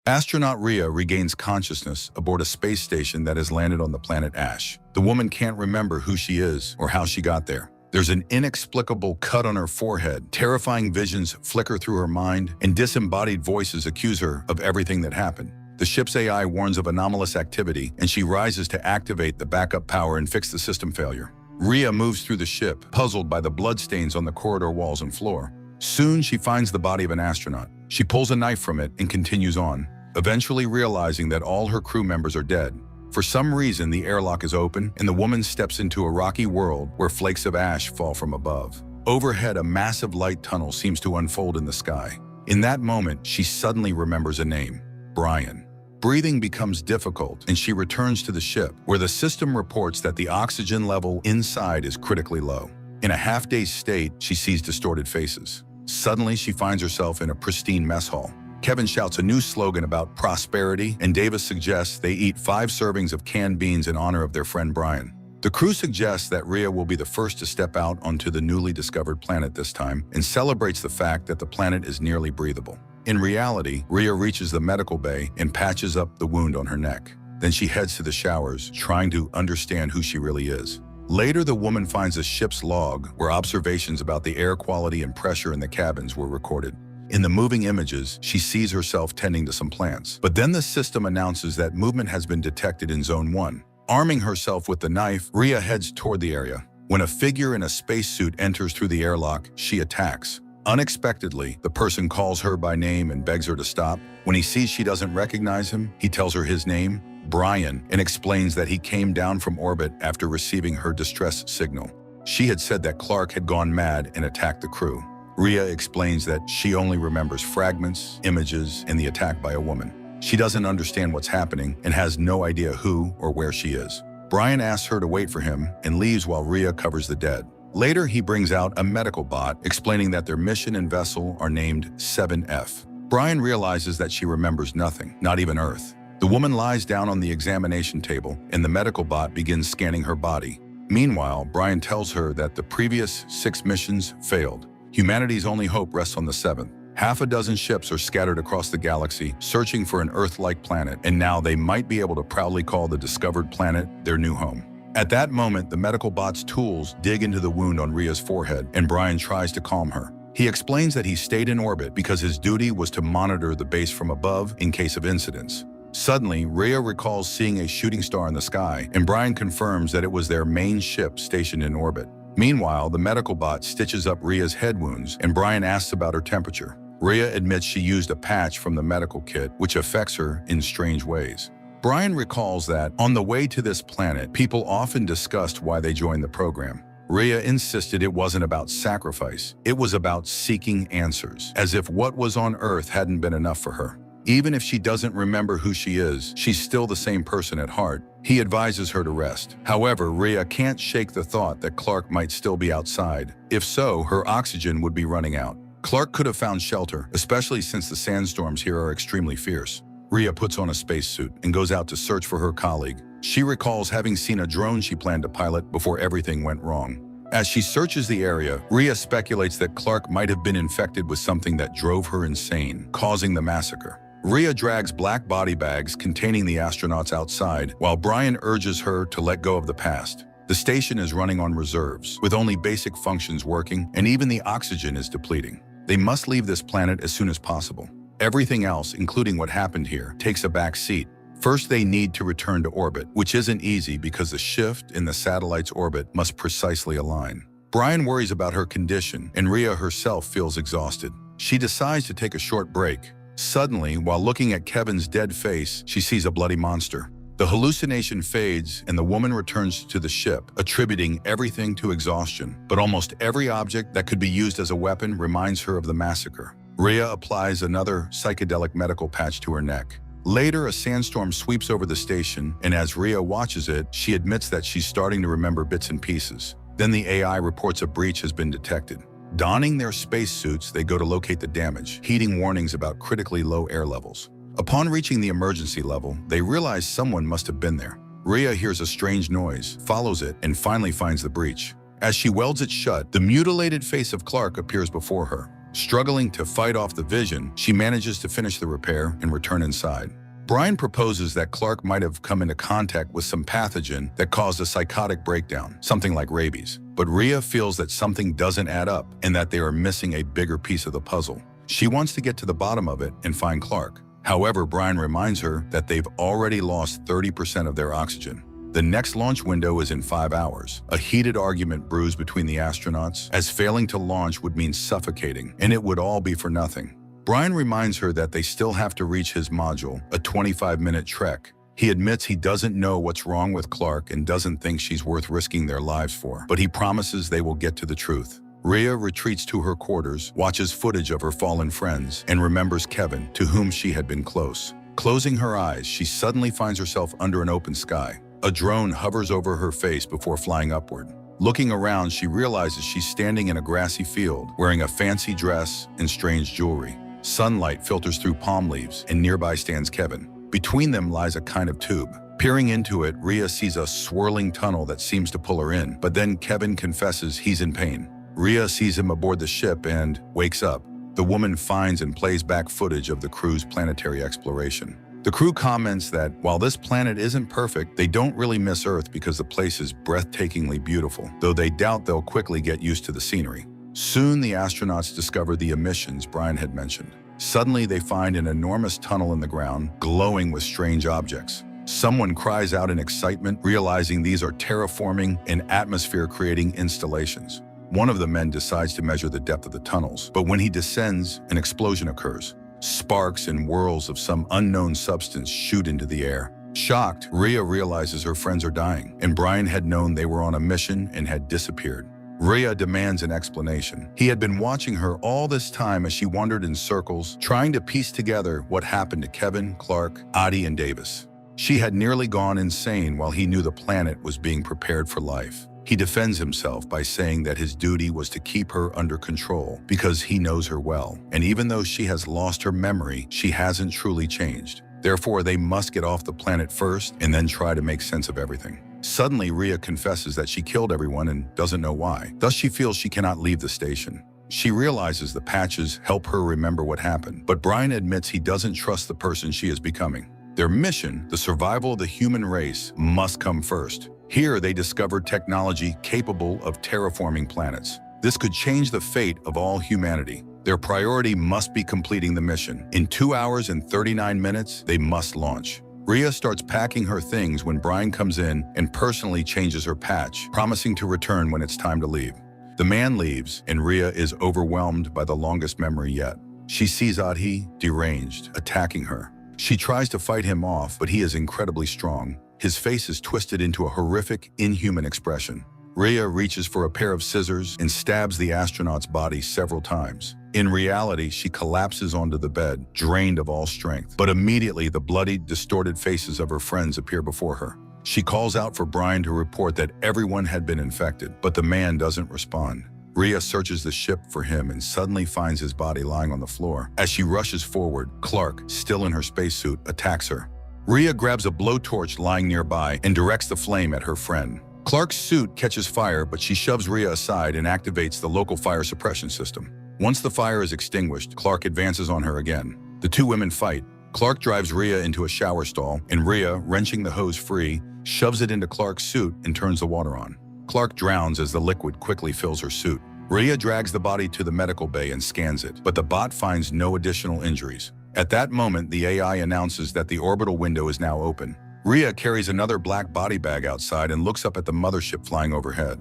Astronaut Rhea regains consciousness aboard a space station that has landed on the planet Ash. The woman can't remember who she is or how she got there. There's an inexplicable cut on her forehead, terrifying visions flicker through her mind, and disembodied voices accuse her of everything that happened. The ship's AI warns of anomalous activity, and she rises to activate the backup power and fix the system failure. Rhea moves through the ship, puzzled by the bloodstains on the corridor walls and floor. Soon, she finds the body of an astronaut. She pulls a knife from it and continues on, eventually realizing that all her crew members are dead. For some reason, the airlock is open, and the woman steps into a rocky world where flakes of ash fall from above. Overhead, a massive light tunnel seems to unfold in the sky. In that moment, she suddenly remembers a name: Brian. Breathing becomes difficult, and she returns to the ship, where the system reports that the oxygen level inside is critically low. In a half-dazed state, she sees distorted faces. Suddenly, she finds herself in a pristine mess hall. Kevin shouts a new slogan about prosperity, and Davis suggests they eat 5 servings of canned beans in honor of their friend Brian. The crew suggests that Rhea will be the first to step out onto the newly discovered planet this time, and celebrates the fact that the planet is nearly breathable. In reality, Rhea reaches the medical bay and patches up the wound on her neck. Then she heads to the showers, trying to understand who she really is. Later, the woman finds a ship's log where observations about the air quality and pressure in the cabins were recorded. In the moving images, she sees herself tending to some plants. But then the system announces that movement has been detected in Zone 1. Arming herself with the knife, Rhea heads toward the area. When a figure in a spacesuit enters through the airlock, she attacks. Unexpectedly, the person calls her by name and begs her to stop. When he sees she doesn't recognize him, he tells her his name, Brian, and explains that he came down from orbit after receiving her distress signal. She had said that Clark had gone mad and attacked the crew. Rhea explains that she only remembers fragments, images, and the attack by a woman. She doesn't understand what's happening and has no idea who or where she is. Brian asks her to wait for him and leaves while Rhea covers the dead. Later, he brings out a medical bot explaining that their mission and vessel are named 7F. Brian realizes that she remembers nothing, not even Earth. The woman lies down on the examination table, and the medical bot begins scanning her body. Meanwhile, Brian tells her that the previous 6 missions failed. Humanity's only hope rests on the 7th. Half a dozen ships are scattered across the galaxy, searching for an Earth-like planet, and now they might be able to proudly call the discovered planet their new home. At that moment, the medical bot's tools dig into the wound on Rhea's forehead, and Brian tries to calm her. He explains that he stayed in orbit because his duty was to monitor the base from above in case of incidents. Suddenly, Rhea recalls seeing a shooting star in the sky, and Brian confirms that it was their main ship stationed in orbit. Meanwhile, the medical bot stitches up Rhea's head wounds, and Brian asks about her temperature. Rhea admits she used a patch from the medical kit, which affects her in strange ways. Brian recalls that, on the way to this planet, people often discussed why they joined the program. Rhea insisted it wasn't about sacrifice, it was about seeking answers, as if what was on Earth hadn't been enough for her. Even if she doesn't remember who she is, she's still the same person at heart. He advises her to rest. However, Rhea can't shake the thought that Clark might still be outside. If so, her oxygen would be running out. Clark could have found shelter, especially since the sandstorms here are extremely fierce. Rhea puts on a spacesuit and goes out to search for her colleague. She recalls having seen a drone she planned to pilot before everything went wrong. As she searches the area, Rhea speculates that Clark might have been infected with something that drove her insane, causing the massacre. Rhea drags black body bags containing the astronauts outside, while Brian urges her to let go of the past. The station is running on reserves, with only basic functions working, and even the oxygen is depleting. They must leave this planet as soon as possible. Everything else, including what happened here, takes a back seat. First, they need to return to orbit, which isn't easy because the shift in the satellite's orbit must precisely align. Brian worries about her condition, and Rhea herself feels exhausted. She decides to take a short break. Suddenly, while looking at Kevin's dead face, she sees a bloody monster. The hallucination fades, and the woman returns to the ship, attributing everything to exhaustion. But almost every object that could be used as a weapon reminds her of the massacre. Rhea applies another psychedelic medical patch to her neck. Later, a sandstorm sweeps over the station, and as Rhea watches it, she admits that she's starting to remember bits and pieces. Then the AI reports a breach has been detected. Donning their spacesuits, they go to locate the damage, heeding warnings about critically low air levels. Upon reaching the emergency level, they realize someone must have been there. Rhea hears a strange noise, follows it, and finally finds the breach. As she welds it shut, the mutilated face of Clark appears before her. Struggling to fight off the vision, she manages to finish the repair and return inside. Brian proposes that Clark might have come into contact with some pathogen that caused a psychotic breakdown, something like rabies. But Rhea feels that something doesn't add up and that they are missing a bigger piece of the puzzle. She wants to get to the bottom of it and find Clark. However, Brian reminds her that they've already lost 30% of their oxygen. The next launch window is in 5 hours. A heated argument brews between the astronauts, as failing to launch would mean suffocating, and it would all be for nothing. Brian reminds her that they still have to reach his module, a 25-minute trek. He admits he doesn't know what's wrong with Clark and doesn't think she's worth risking their lives for, but he promises they will get to the truth. Rhea retreats to her quarters, watches footage of her fallen friends, and remembers Kevin, to whom she had been close. Closing her eyes, she suddenly finds herself under an open sky. A drone hovers over her face before flying upward. Looking around, she realizes she's standing in a grassy field, wearing a fancy dress and strange jewelry. Sunlight filters through palm leaves, and nearby stands Kevin. Between them lies a kind of tube. Peering into it, Rhea sees a swirling tunnel that seems to pull her in, but then Kevin confesses he's in pain. Rhea sees him aboard the ship and wakes up. The woman finds and plays back footage of the crew's planetary exploration. The crew comments that while this planet isn't perfect, they don't really miss Earth because the place is breathtakingly beautiful, though they doubt they'll quickly get used to the scenery. Soon, the astronauts discover the emissions Brian had mentioned. Suddenly, they find an enormous tunnel in the ground, glowing with strange objects. Someone cries out in excitement, realizing these are terraforming and atmosphere-creating installations. One of the men decides to measure the depth of the tunnels, but when he descends, an explosion occurs. Sparks and whirls of some unknown substance shoot into the air. Shocked, Rhea realizes her friends are dying, and Brian had known they were on a mission and had disappeared. Rhea demands an explanation. He had been watching her all this time as she wandered in circles, trying to piece together what happened to Kevin, Clark, Addie, and Davis. She had nearly gone insane while he knew the planet was being prepared for life. He defends himself by saying that his duty was to keep her under control because he knows her well, and even though she has lost her memory, she hasn't truly changed. Therefore, they must get off the planet first and then try to make sense of everything. Suddenly, Rhea confesses that she killed everyone and doesn't know why. Thus, she feels she cannot leave the station. She realizes the patches help her remember what happened, but Brian admits he doesn't trust the person she is becoming. Their mission, the survival of the human race, must come first. Here, they discovered technology capable of terraforming planets. This could change the fate of all humanity. Their priority must be completing the mission. In 2 hours and 39 minutes, they must launch. Rhea starts packing her things when Brian comes in and personally changes her patch, promising to return when it's time to leave. The man leaves, and Rhea is overwhelmed by the longest memory yet. She sees Addie, deranged, attacking her. She tries to fight him off, but he is incredibly strong. His face is twisted into a horrific, inhuman expression. Rhea reaches for a pair of scissors and stabs the astronaut's body several times. In reality, she collapses onto the bed, drained of all strength. But immediately, the bloodied, distorted faces of her friends appear before her. She calls out for Brian to report that everyone had been infected, but the man doesn't respond. Rhea searches the ship for him and suddenly finds his body lying on the floor. As she rushes forward, Clark, still in her spacesuit, attacks her. Rhea grabs a blowtorch lying nearby and directs the flame at her friend. Clark's suit catches fire, but she shoves Rhea aside and activates the local fire suppression system. Once the fire is extinguished, Clark advances on her again. The two women fight. Clark drives Rhea into a shower stall, and Rhea, wrenching the hose free, shoves it into Clark's suit and turns the water on. Clark drowns as the liquid quickly fills her suit. Rhea drags the body to the medical bay and scans it, but the bot finds no additional injuries. At that moment, the AI announces that the orbital window is now open. Rhea carries another black body bag outside and looks up at the mothership flying overhead.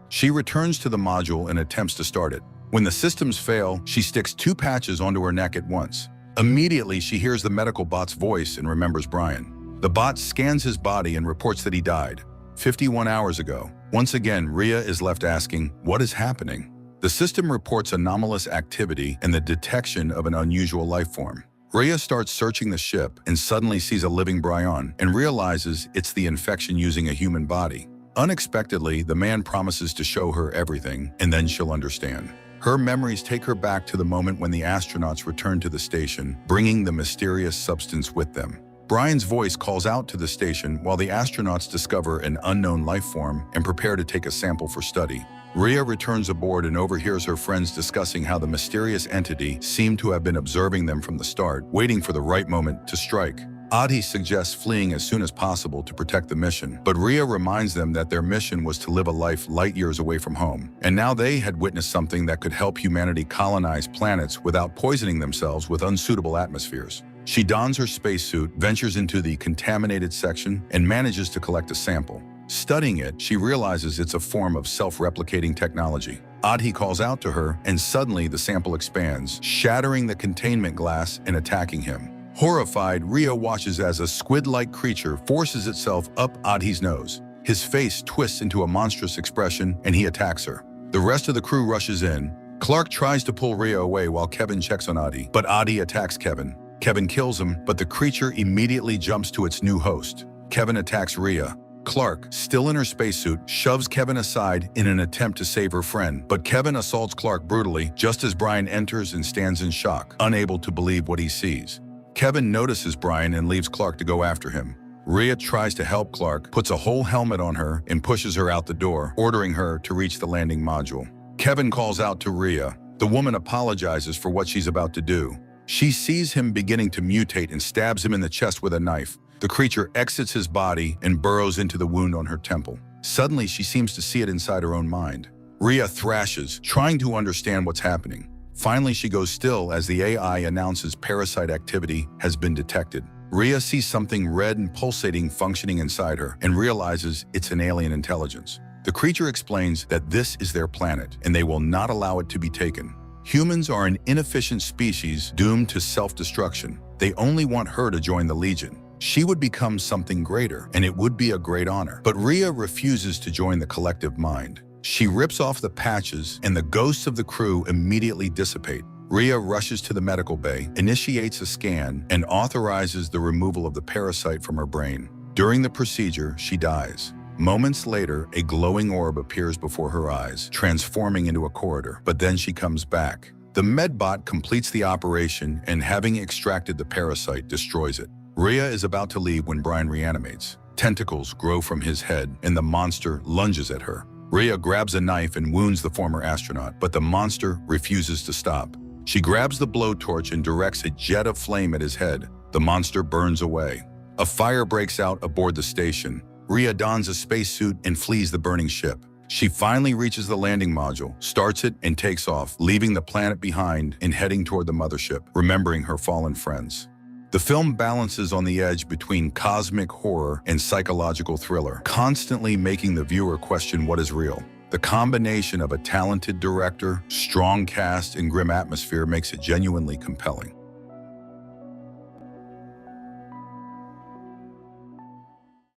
She returns to the module and attempts to start it. When the systems fail, she sticks 2 patches onto her neck at once. Immediately, she hears the medical bot's voice and remembers Brian. The bot scans his body and reports that he died 51 hours ago. Once again, Rhea is left asking, what is happening? The system reports anomalous activity and the detection of an unusual life form. Rhea starts searching the ship and suddenly sees a living Brian and realizes it's the infection using a human body. Unexpectedly, the man promises to show her everything, and then she'll understand. Her memories take her back to the moment when the astronauts return to the station, bringing the mysterious substance with them. Brian's voice calls out to the station while the astronauts discover an unknown life form and prepare to take a sample for study. Rhea returns aboard and overhears her friends discussing how the mysterious entity seemed to have been observing them from the start, waiting for the right moment to strike. Adi suggests fleeing as soon as possible to protect the mission, but Rhea reminds them that their mission was to live a life light years away from home, and now they had witnessed something that could help humanity colonize planets without poisoning themselves with unsuitable atmospheres. She dons her spacesuit, ventures into the contaminated section, and manages to collect a sample. Studying it, she realizes it's a form of self-replicating technology. Adi calls out to her, and suddenly the sample expands, shattering the containment glass and attacking him. Horrified, Rhea watches as a squid-like creature forces itself up Adi's nose. His face twists into a monstrous expression, and he attacks her. The rest of the crew rushes in. Clark tries to pull Rhea away while Kevin checks on Adi, but Adi attacks Kevin. Kevin kills him, but the creature immediately jumps to its new host. Kevin attacks Rhea. Clark, still in her spacesuit, shoves Kevin aside in an attempt to save her friend, but Kevin assaults Clark brutally just as Brian enters and stands in shock, unable to believe what he sees. Kevin notices Brian and leaves Clark to go after him. Rhea tries to help Clark, puts a whole helmet on her, and pushes her out the door, ordering her to reach the landing module. Kevin calls out to Rhea. The woman apologizes for what she's about to do. She sees him beginning to mutate and stabs him in the chest with a knife. The creature exits his body and burrows into the wound on her temple. Suddenly, she seems to see it inside her own mind. Rhea thrashes, trying to understand what's happening. Finally, she goes still as the AI announces parasite activity has been detected. Rhea sees something red and pulsating functioning inside her and realizes it's an alien intelligence. The creature explains that this is their planet and they will not allow it to be taken. Humans are an inefficient species doomed to self-destruction. They only want her to join the Legion. She would become something greater, and it would be a great honor. But Rhea refuses to join the collective mind. She rips off the patches, and the ghosts of the crew immediately dissipate. Rhea rushes to the medical bay, initiates a scan, and authorizes the removal of the parasite from her brain. During the procedure, she dies. Moments later, a glowing orb appears before her eyes, transforming into a corridor, but then she comes back. The medbot completes the operation, and having extracted the parasite, destroys it. Rhea is about to leave when Brian reanimates. Tentacles grow from his head, and the monster lunges at her. Rhea grabs a knife and wounds the former astronaut, but the monster refuses to stop. She grabs the blowtorch and directs a jet of flame at his head. The monster burns away. A fire breaks out aboard the station. Rhea dons a spacesuit and flees the burning ship. She finally reaches the landing module, starts it, and takes off, leaving the planet behind and heading toward the mothership, remembering her fallen friends. The film balances on the edge between cosmic horror and psychological thriller, constantly making the viewer question what is real. The combination of a talented director, strong cast, and grim atmosphere makes it genuinely compelling.